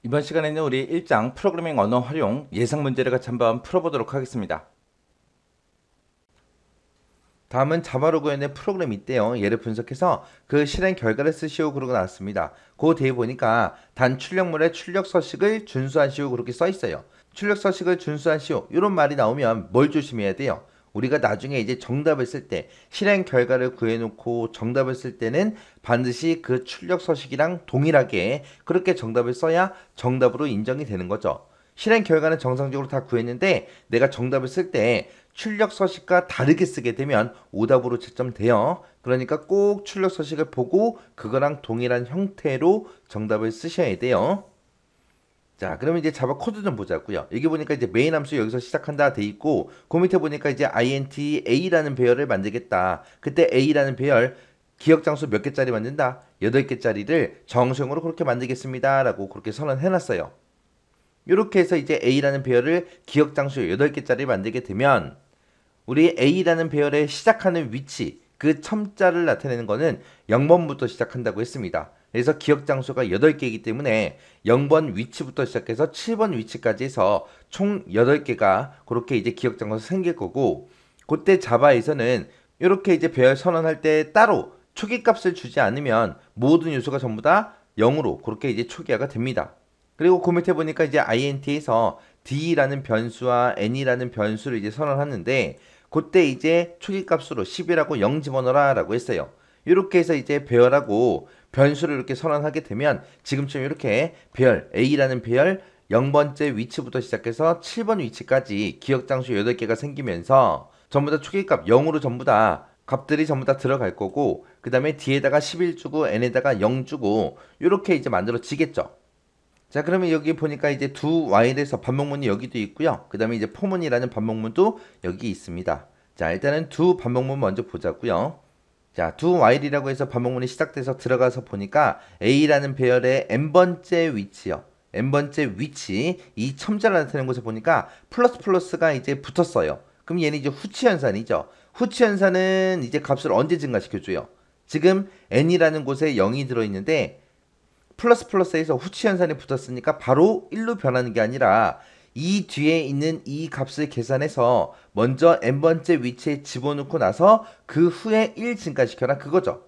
이번 시간에는 우리 1장 프로그래밍 언어 활용 예상 문제를 같이 한번 풀어보도록 하겠습니다. 다음은 자바로 구현의 프로그램이 있대요. 얘를 분석해서 그 실행 결과를 쓰시오 그러고 나왔습니다. 그 뒤에 보니까 단 출력물의 출력 서식을 준수하시오 그렇게 써 있어요. 출력 서식을 준수하시오 이런 말이 나오면 뭘 조심해야 돼요? 우리가 나중에 이제 정답을 쓸 때 실행 결과를 구해놓고 정답을 쓸 때는 반드시 그 출력 서식이랑 동일하게 그렇게 정답을 써야 정답으로 인정이 되는 거죠. 실행 결과는 정상적으로 다 구했는데 내가 정답을 쓸 때 출력 서식과 다르게 쓰게 되면 오답으로 채점돼요. 그러니까 꼭 출력 서식을 보고 그거랑 동일한 형태로 정답을 쓰셔야 돼요. 자, 그러면 이제 자바 코드 좀 보자고요. 여기 보니까 이제 메인 함수 여기서 시작한다 돼 있고 그 밑에 보니까 이제 int a라는 배열을 만들겠다. 그때 a라는 배열 기억 장수 몇 개짜리 만든다? 8개짜리를 정수형으로 그렇게 만들겠습니다. 라고 그렇게 선언해 놨어요. 이렇게 해서 이제 a라는 배열을 기억 장수 8개짜리 만들게 되면 우리 a라는 배열의 시작하는 위치 그 첨자를 나타내는 거는 0번부터 시작한다고 했습니다. 그래서 기억 장수가 8개이기 때문에 0번 위치부터 시작해서 7번 위치까지 해서 총 8개가 그렇게 이제 기억 장수가 생길 거고 그때 자바에서는 이렇게 이제 배열 선언할 때 따로 초기값을 주지 않으면 모든 요소가 전부 다 0으로 그렇게 이제 초기화가 됩니다. 그리고 그 밑에 보니까 이제 int에서 d라는 변수와 n이라는 변수를 이제 선언하는데 그때 이제 초기값으로 10이라고 0 집어넣어라 라고 했어요. 이렇게 해서 이제 배열하고 변수를 이렇게 선언하게 되면 지금처럼 이렇게 배열 a라는 배열 0번째 위치부터 시작해서 7번 위치까지 기억장수 8개가 생기면서 전부 다 초기값 0으로 전부 다 값들이 전부 다 들어갈 거고 그 다음에 뒤에다가 11 주고 n에다가 0 주고 이렇게 이제 만들어지겠죠. 자, 그러면 여기 보니까 이제 두 while에서 반복문이 여기도 있고요. 그 다음에 이제 for문이라는 반복문도 여기 있습니다. 자, 일단은 두 반복문 먼저 보자고요. 자, 두 while이라고 해서 반복문이 시작돼서 들어가서 보니까 a라는 배열의 n번째 위치요. n번째 위치 이 첨자를 나타내는 곳에 보니까 플러스 플러스가 이제 붙었어요. 그럼 얘는 이제 후치 현산이죠. 후치 현산은 이제 값을 언제 증가시켜줘요? 지금 n이라는 곳에 0이 들어있는데 플러스 플러스에서 후치 현산이 붙었으니까 바로 1로 변하는 게 아니라 이 뒤에 있는 이 값을 계산해서 먼저 n번째 위치에 집어넣고 나서 그 후에 1 증가시켜라 그거죠.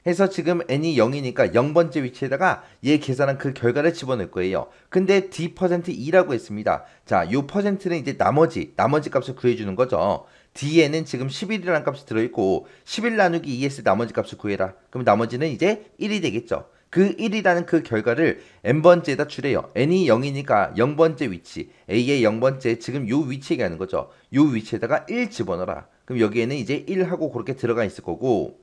해서 지금 n이 0이니까 0번째 위치에다가 얘 계산한 그 결과를 집어넣을 거예요. 근데 d%2라고 했습니다. 자, 요 퍼센트는 이제 나머지 값을 구해주는 거죠. d에는 지금 11이라는 값이 들어있고 11 나누기 2 했을 때 나머지 값을 구해라. 그럼 나머지는 이제 1이 되겠죠. 그 1이라는 그 결과를 n번째에다 주래요. n이 0이니까 0번째 위치, a의 0번째 지금 요 위치에 가는 거죠. 요 위치에다가 1 집어넣어라. 그럼 여기에는 이제 1하고 그렇게 들어가 있을 거고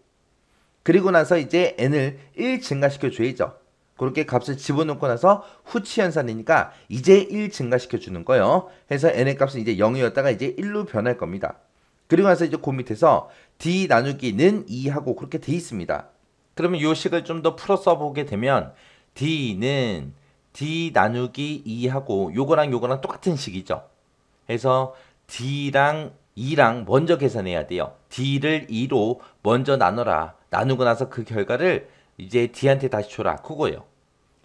그리고 나서 이제 n을 1 증가시켜 줘야죠. 그렇게 값을 집어넣고 나서 후치 현산이니까 이제 1 증가시켜 주는 거예요. 해서 n의 값은 이제 0이었다가 이제 1로 변할 겁니다. 그리고 나서 이제 그 밑에서 d 나누기는 2하고 그렇게 돼 있습니다. 그러면 이 식을 좀 더 풀어 써보게 되면 d는 d 나누기 2하고 요거랑 요거랑 똑같은 식이죠. 해서 d랑 2랑 먼저 계산해야 돼요. d를 2로 먼저 나눠라. 나누고 나서 그 결과를 이제 d한테 다시 줘라. 그거예요.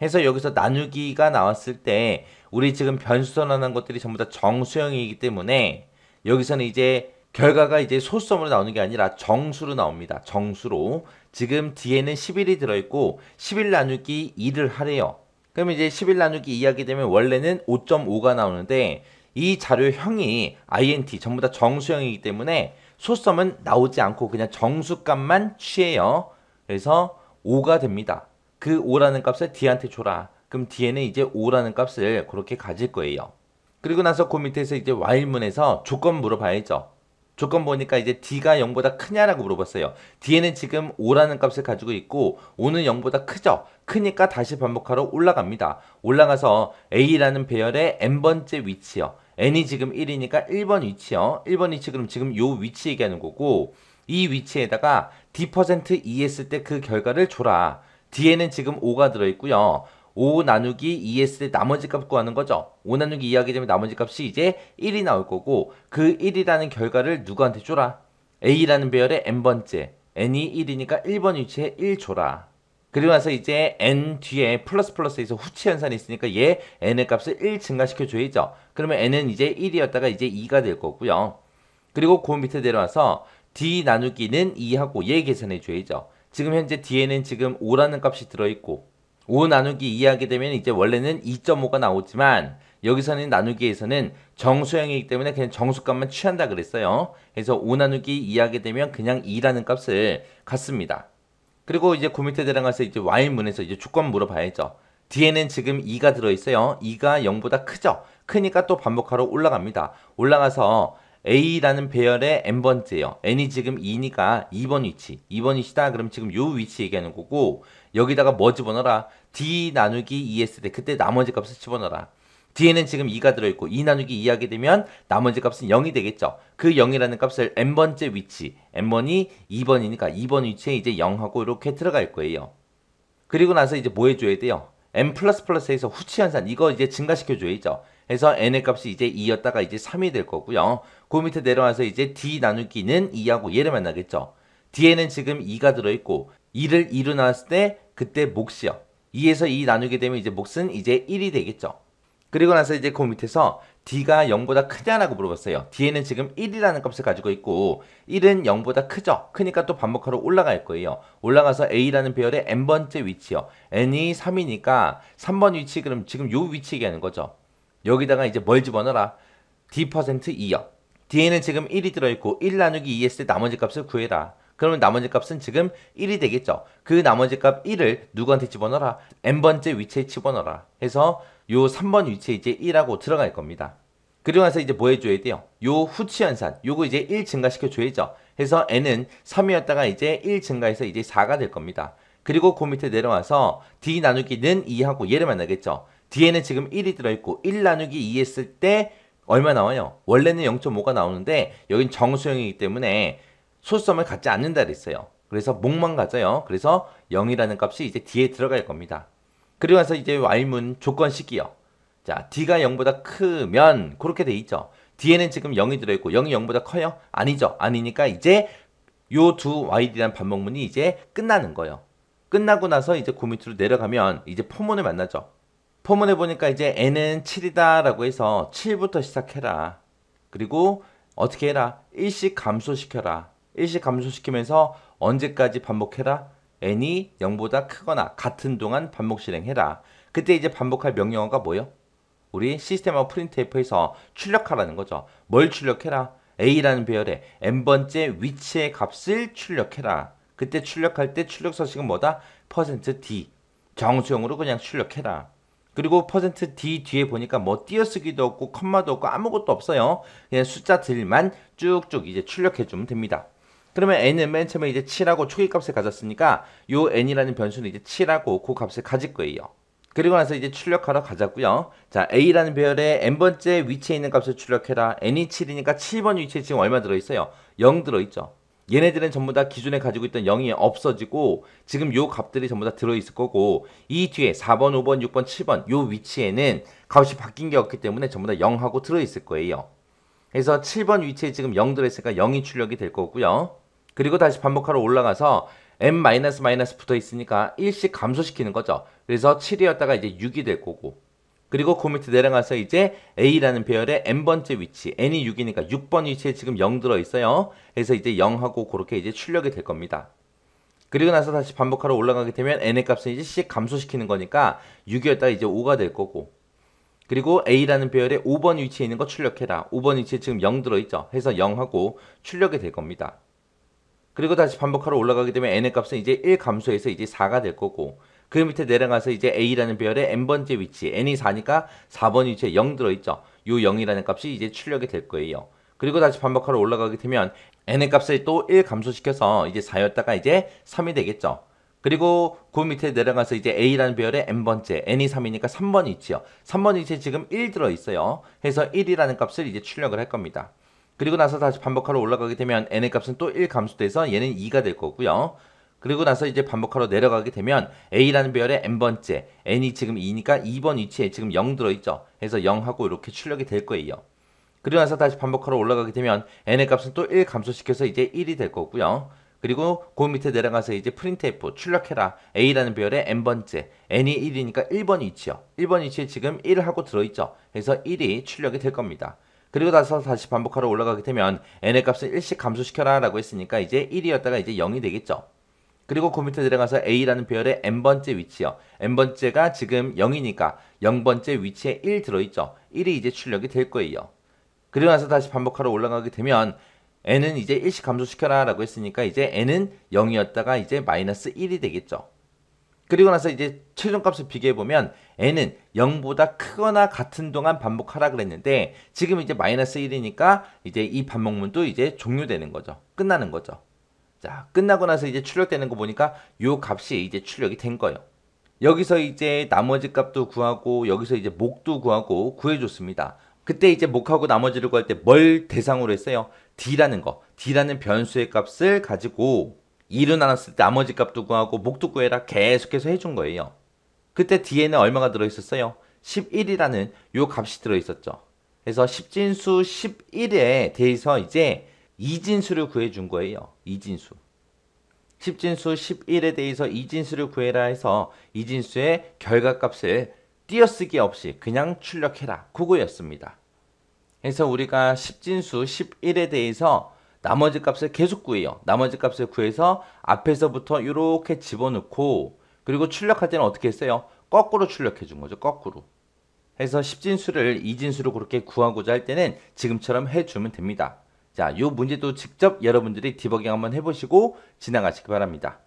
해서 여기서 나누기가 나왔을 때 우리 지금 변수 선언한 것들이 전부 다 정수형이기 때문에 여기서는 이제 결과가 이제 소수점으로 나오는 게 아니라 정수로 나옵니다. 정수로. 지금 뒤에는 11이 들어있고 11 나누기 2를 하래요. 그러면 이제 11 나누기 2 하게 되면 원래는 5.5가 나오는데 이 자료형이 int 전부 다 정수형이기 때문에 소수점은 나오지 않고 그냥 정수값만 취해요. 그래서 5가 됩니다. 그 5라는 값을 d한테 줘라. 그럼 d에는 이제 5라는 값을 그렇게 가질 거예요. 그리고 나서 그 밑에서 이제 while문에서 조건 물어봐야죠. 조건 보니까 이제 d가 0보다 크냐라고 물어봤어요. d에는 지금 5라는 값을 가지고 있고 5는 0보다 크죠. 크니까 다시 반복하러 올라갑니다. 올라가서 a라는 배열의 n번째 위치요. n이 지금 1이니까 1번 위치요. 1번 위치 그럼 지금 요 위치 얘기하는 거고 이 위치에다가 d%2 했을 때 그 결과를 줘라. d에는 지금 5가 들어있고요. 5 나누기 2 했을 때 나머지 값 구하는 거죠. 5 나누기 2 하게 되면 나머지 값이 이제 1이 나올 거고 그 1이라는 결과를 누구한테 줘라? a라는 배열의 n번째 n이 1이니까 1번 위치에 1 줘라. 그리고 나서 이제 n 뒤에 플러스 플러스에서 후치 현상이 있으니까 얘 n의 값을 1 증가시켜 줘야죠. 그러면 n은 이제 1이었다가 이제 2가 될 거고요. 그리고 그 밑에 내려와서 d 나누기는 2하고 얘 계산해 줘야죠. 지금 현재 d에는 지금 5라는 값이 들어있고 5 나누기 2 하게 되면 이제 원래는 2.5가 나오지만 여기서는 나누기에서는 정수형이기 때문에 그냥 정수값만 취한다 그랬어요. 그래서 5 나누기 2 하게 되면 그냥 2라는 값을 갖습니다. 그리고 이제 그 밑에 들어가서 이제 while문에서 이제 조건 물어봐야죠. 뒤에는 지금 2가 들어있어요. 2가 0보다 크죠? 크니까 또 반복하러 올라갑니다. 올라가서 A라는 배열의 n번째예요. n이 지금 2니까 2번 위치. 2번 위치다. 그럼 지금 요 위치 얘기하는 거고 여기다가 뭐 집어넣어라? D 나누기 2 했을 때 그때 나머지 값을 집어넣어라. 뒤에는 지금 2가 들어있고 2 나누기 2 하게 되면 나머지 값은 0이 되겠죠. 그 0이라는 값을 n번째 위치, n번이 2번이니까 2번 위치에 이제 0하고 이렇게 들어갈 거예요. 그리고 나서 이제 뭐 해줘야 돼요? n 플러스 플러스에서 후치 현상 이거 이제 증가시켜 줘야죠. 그래서 n의 값이 이제 2였다가 이제 3이 될 거고요. 그 밑에 내려와서 이제 d 나누기는 2하고 얘를 만나겠죠. 뒤에는 지금 2가 들어있고 2를 2로 나왔을 때 그때 몫이요. 2에서 2 나누게 되면 이제 몫은 이제 1이 되겠죠. 그리고 나서 이제 그 밑에서 d가 0보다 크냐라고 물어봤어요. d에는 지금 1이라는 값을 가지고 있고 1은 0보다 크죠. 크니까 또 반복하러 올라갈 거예요. 올라가서 a라는 배열의 n번째 위치요. n이 3이니까 3번 위치 그럼 지금 요 위치 얘기하는 거죠. 여기다가 이제 뭘 집어넣어라? d%2요. d에는 지금 1이 들어있고 1 나누기 2 했을 때 나머지 값을 구해라. 그러면 나머지 값은 지금 1이 되겠죠. 그 나머지 값 1을 누구한테 집어넣어라? n번째 위치에 집어넣어라. 해서 요 3번 위치에 이제 1하고 들어갈 겁니다. 그리고 나서 이제 뭐 해줘야 돼요? 요 후치 현상, 요거 이제 1 증가시켜 줘야죠. 해서 n은 3이었다가 이제 1 증가해서 이제 4가 될 겁니다. 그리고 그 밑에 내려와서 d 나누기는 2하고 얘를 만나겠죠. d에는 지금 1이 들어있고 1 나누기 2 했을 때 얼마 나와요? 원래는 0.5가 나오는데 여긴 정수형이기 때문에 소수점을 갖지 않는다 그랬어요. 그래서 몫만 가져요. 그래서 0이라는 값이 이제 뒤에 들어갈 겁니다. 그리고 나서 이제 while문 조건식이요. 자, d가 0보다 크면 그렇게 돼 있죠. 뒤에는 지금 0이 들어있고 0이 0보다 커요? 아니죠. 아니니까 이제 요 두 while이라는 반복문이 이제 끝나는 거예요. 끝나고 나서 이제 그 밑으로 내려가면 이제 포문을 만나죠. 포문에 보니까 이제 n은 7이다 라고 해서 7부터 시작해라. 그리고 어떻게 해라? 1씩 감소시켜라. 1씩 감소시키면서 언제까지 반복해라? n이 0보다 크거나 같은 동안 반복 실행해라. 그때 이제 반복할 명령어가 뭐예요? 우리 시스템하고 프린트F에서 출력하라는 거죠. 뭘 출력해라? A라는 배열의 n번째 위치의 값을 출력해라. 그때 출력할 때 출력 서식은 뭐다? %d. 정수형으로 그냥 출력해라. 그리고 %d 뒤에 보니까 뭐 띄어쓰기도 없고 컴마도 없고 아무것도 없어요. 그냥 숫자들만 쭉쭉 이제 출력해주면 됩니다. 그러면 n은 맨 처음에 이제 7하고 초기값을 가졌으니까 요 n이라는 변수는 이제 7하고 그 값을 가질 거예요. 그리고 나서 이제 출력하러 가자고요. 자, A라는 배열의 n번째 위치에 있는 값을 출력해라. n이 7이니까 7번 위치에 지금 얼마 들어있어요? 0 들어있죠. 얘네들은 전부 다 기존에 가지고 있던 0이 없어지고 지금 요 값들이 전부 다 들어있을 거고 이 뒤에 4번, 5번, 6번, 7번 요 위치에는 값이 바뀐 게 없기 때문에 전부 다 0하고 들어있을 거예요. 그래서 7번 위치에 지금 0 들어있으니까 0이 출력이 될 거고요. 그리고 다시 반복하러 올라가서 n- 붙어 있으니까 1씩 감소시키는 거죠. 그래서 7이었다가 이제 6이 될 거고. 그리고 그 밑에 내려가서 이제 A라는 배열의 n번째 위치, n이 6이니까 6번 위치에 지금 0 들어있어요. 그래서 이제 0하고 그렇게 이제 출력이 될 겁니다. 그리고 나서 다시 반복하러 올라가게 되면 n의 값은 이제 씩 감소시키는 거니까 6이었다가 이제 5가 될 거고. 그리고 A라는 배열의 5번 위치에 있는 거 출력해라. 5번 위치에 지금 0 들어있죠. 해서 0하고 출력이 될 겁니다. 그리고 다시 반복하러 올라가게 되면 n의 값은 이제 1 감소해서 이제 4가 될 거고 그 밑에 내려가서 이제 A라는 배열의 n번째 위치 n이 4니까 4번 위치에 0 들어있죠. 요 0이라는 값이 이제 출력이 될 거예요. 그리고 다시 반복하러 올라가게 되면 n의 값을 또 1 감소시켜서 이제 4였다가 이제 3이 되겠죠. 그리고 그 밑에 내려가서 이제 A라는 배열의 n번째 n이 3이니까 3번 위치요. 3번 위치에 지금 1 들어있어요. 해서 1이라는 값을 이제 출력을 할 겁니다. 그리고 나서 다시 반복하러 올라가게 되면 n의 값은 또 1 감소돼서 얘는 2가 될 거고요. 그리고 나서 이제 반복하러 내려가게 되면 A라는 배열의 n번째 n이 지금 2니까 2번 위치에 지금 0 들어있죠. 해서 0하고 이렇게 출력이 될 거예요. 그리고 나서 다시 반복하러 올라가게 되면 n의 값은 또 1 감소시켜서 이제 1이 될 거고요. 그리고 그 밑에 내려가서 이제 printf 출력해라. A라는 배열의 n번째. n이 1이니까 1번 위치요. 1번 위치에 지금 1을 하고 들어있죠. 그래서 1이 출력이 될 겁니다. 그리고 나서 다시 반복하러 올라가게 되면 n의 값을 1씩 감소시켜라 라고 했으니까 이제 1이었다가 이제 0이 되겠죠. 그리고 그 밑에 내려가서 A라는 배열의 n번째 위치요. n번째가 지금 0이니까 0번째 위치에 1 들어있죠. 1이 이제 출력이 될 거예요. 그리고 나서 다시 반복하러 올라가게 되면 n은 이제 1씩 감소시켜라 라고 했으니까 이제 n은 0이었다가 이제 마이너스 1이 되겠죠. 그리고 나서 이제 최종값을 비교해보면 n은 0보다 크거나 같은 동안 반복하라 그랬는데 지금 이제 마이너스 1이니까 이제 이 반복문도 이제 종료되는 거죠. 끝나는 거죠. 자, 끝나고 나서 이제 출력되는 거 보니까 요 값이 이제 출력이 된 거예요. 여기서 이제 나머지 값도 구하고 여기서 이제 목도 구하고 구해줬습니다. 그때 이제 목하고 나머지를 구할 때 뭘 대상으로 했어요? D라는 거. D라는 변수의 값을 가지고 2로 나눴을 때 나머지 값도 구하고 목도 구해라 계속해서 해준 거예요. 그때 D에는 얼마가 들어있었어요? 11이라는 요 값이 들어있었죠. 그래서 10진수 11에 대해서 이제 이진수를 구해준 거예요. 이진수. 10진수 11에 대해서 이진수를 구해라 해서 이진수의 결과값을 띄어쓰기 없이 그냥 출력해라. 그거였습니다. 그래서 우리가 10진수 11에 대해서 나머지 값을 계속 구해요. 나머지 값을 구해서 앞에서부터 이렇게 집어넣고 그리고 출력할 때는 어떻게 했어요? 거꾸로 출력해 준 거죠. 거꾸로. 해서 10진수를 이진수로 그렇게 구하고자 할 때는 지금처럼 해주면 됩니다. 자, 이 문제도 직접 여러분들이 디버깅 한번 해보시고 지나가시기 바랍니다.